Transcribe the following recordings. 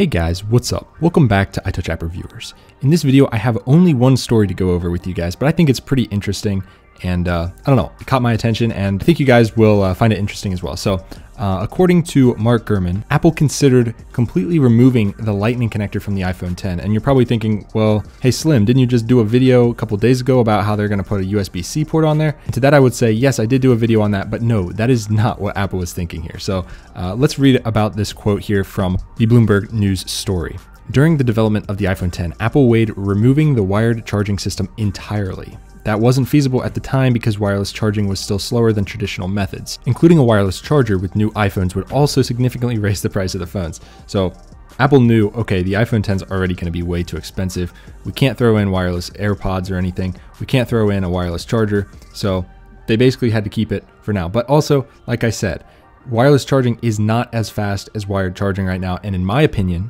Hey guys, what's up? Welcome back to iTouch App Reviewers. In this video, I have only one story to go over with you guys, but I think it's pretty interesting and I don't know, it caught my attention and I think you guys will find it interesting as well. So according to Mark Gurman, Apple considered completely removing the Lightning connector from the iPhone 10. And you're probably thinking, well, hey Slim, didn't you just do a video a couple days ago about how they're gonna put a USB-C port on there? And to that I would say, yes, I did do a video on that, but no, that is not what Apple was thinking here. So let's read about this quote here from the Bloomberg News story. During the development of the iPhone 10, Apple weighed removing the wired charging system entirely. That wasn't feasible at the time because wireless charging was still slower than traditional methods. Including a wireless charger with new iPhones would also significantly raise the price of the phones. So Apple knew, okay, the iPhone 10 is already going to be way too expensive. We can't throw in wireless AirPods or anything. We can't throw in a wireless charger. So they basically had to keep it for now. But also, like I said, wireless charging is not as fast as wired charging right now. And in my opinion,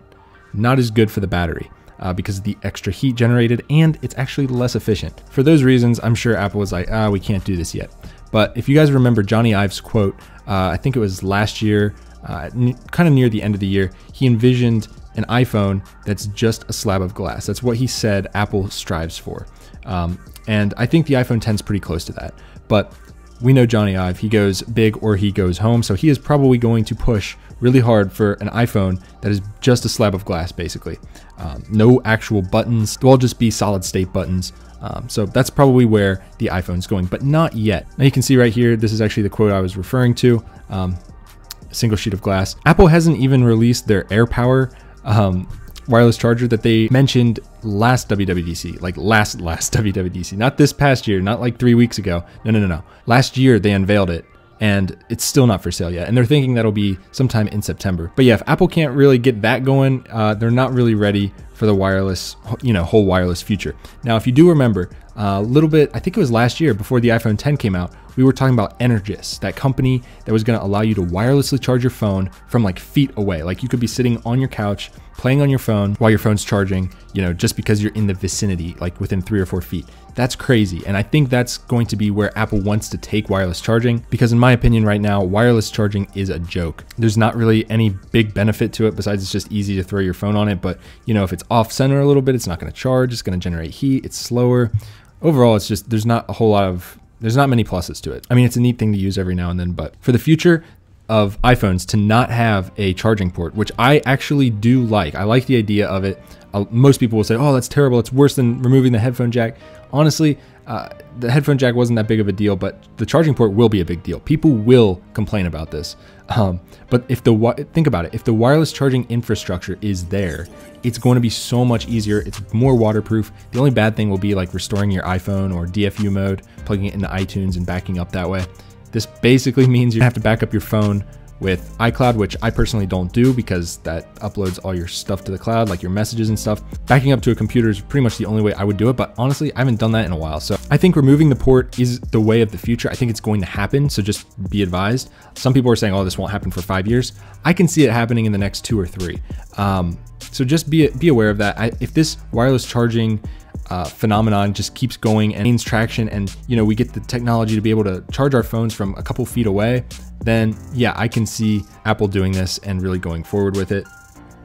not as good for the battery. Because of the extra heat generated, and it's actually less efficient. For those reasons, I'm sure Apple was like, we can't do this yet. But if you guys remember Johnny Ive's quote, I think it was last year, kind of near the end of the year, he envisioned an iPhone that's just a slab of glass. That's what he said Apple strives for. And I think the iPhone 10 is pretty close to that. But we know Johnny Ive, he goes big or he goes home. So he is probably going to push really hard for an iPhone that is just a slab of glass, basically. No actual buttons, they'll all just be solid state buttons. So that's probably where the iPhone's going, but not yet. Now you can see right here, this is actually the quote I was referring to, a single sheet of glass. Apple hasn't even released their AirPower wireless charger that they mentioned last WWDC, like last WWDC, not this past year, not like 3 weeks ago. No. Last year they unveiled it and it's still not for sale yet. And they're thinking that'll be sometime in September. But yeah, if Apple can't really get that going, they're not really ready for the wireless, whole wireless future. Now, if you do remember a little bit, I think it was last year before the iPhone 10 came out, we were talking about Energis, that company that was gonna allow you to wirelessly charge your phone from like feet away. Like you could be sitting on your couch, playing on your phone while your phone's charging, just because you're in the vicinity, like within 3 or 4 feet. That's crazy. And I think that's going to be where Apple wants to take wireless charging, because in my opinion right now, wireless charging is a joke. There's not really any big benefit to it besides it's just easy to throw your phone on it. But if it's off center a little bit, it's not gonna charge, it's gonna generate heat, it's slower. Overall, it's just, there's not many pluses to it. I mean, it's a neat thing to use every now and then, but for the future of iPhones to not have a charging port, which I actually do like. I like the idea of it. Most people will say, oh, that's terrible. It's worse than removing the headphone jack. Honestly, the headphone jack wasn't that big of a deal, but the charging port will be a big deal. People will complain about this. But think about it, if the wireless charging infrastructure is there, it's going to be so much easier. It's more waterproof. The only bad thing will be like restoring your iPhone or DFU mode, plugging it into iTunes and backing up that way. This basically means you have to back up your phone with iCloud, which I personally don't do because that uploads all your stuff to the cloud, like your messages and stuff. Backing up to a computer is pretty much the only way I would do it, but honestly, I haven't done that in a while. So I think removing the port is the way of the future. I think it's going to happen, so just be advised. Some people are saying, oh, this won't happen for 5 years. I can see it happening in the next 2 or 3. So just be aware of that. If this wireless charging phenomenon just keeps going and gains traction, and we get the technology to be able to charge our phones from a couple feet away, then yeah, I can see Apple doing this and really going forward with it.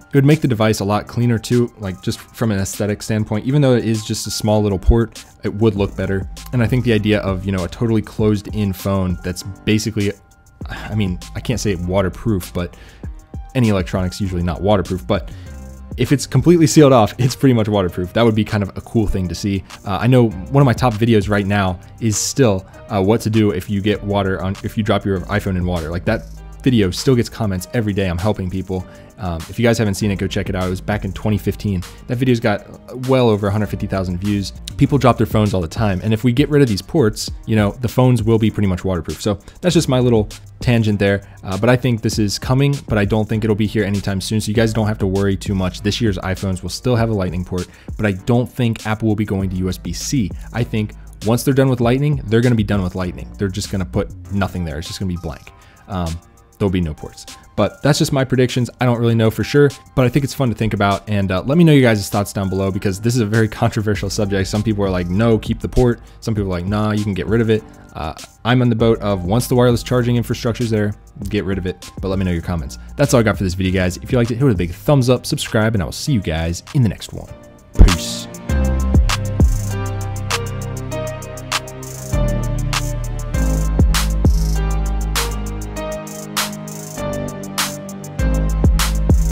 It would make the device a lot cleaner too, like just from an aesthetic standpoint. Even though it is just a small little port, it would look better. And I think the idea of a totally closed in phone that's basically, I mean, I can't say waterproof, but any electronics usually not waterproof, but if it's completely sealed off, it's pretty much waterproof. That would be kind of a cool thing to see. I know one of my top videos right now is still what to do if you get water if you drop your iPhone in water. Like that video still gets comments every day. I'm helping people. If you guys haven't seen it, go check it out. It was back in 2015. That video's got well over 150,000 views. People drop their phones all the time. And if we get rid of these ports, the phones will be pretty much waterproof. So that's just my little tangent there. But I think this is coming, but I don't think it'll be here anytime soon. So you guys don't have to worry too much. This year's iPhones will still have a Lightning port, but I don't think Apple will be going to USB-C. I think once they're done with Lightning, they're going to be done with Lightning. They're just going to put nothing there. It's just going to be blank. there'll be no ports. But that's just my predictions. I don't really know for sure, but I think it's fun to think about. And let me know your guys' thoughts down below, because this is a very controversial subject. Some people are like, no, keep the port. Some people are like, nah, you can get rid of it. I'm on the boat of once the wireless charging infrastructure is there, get rid of it. But let me know your comments. That's all I got for this video, guys. If you liked it, hit with a big thumbs up, subscribe, and I will see you guys in the next one. Peace.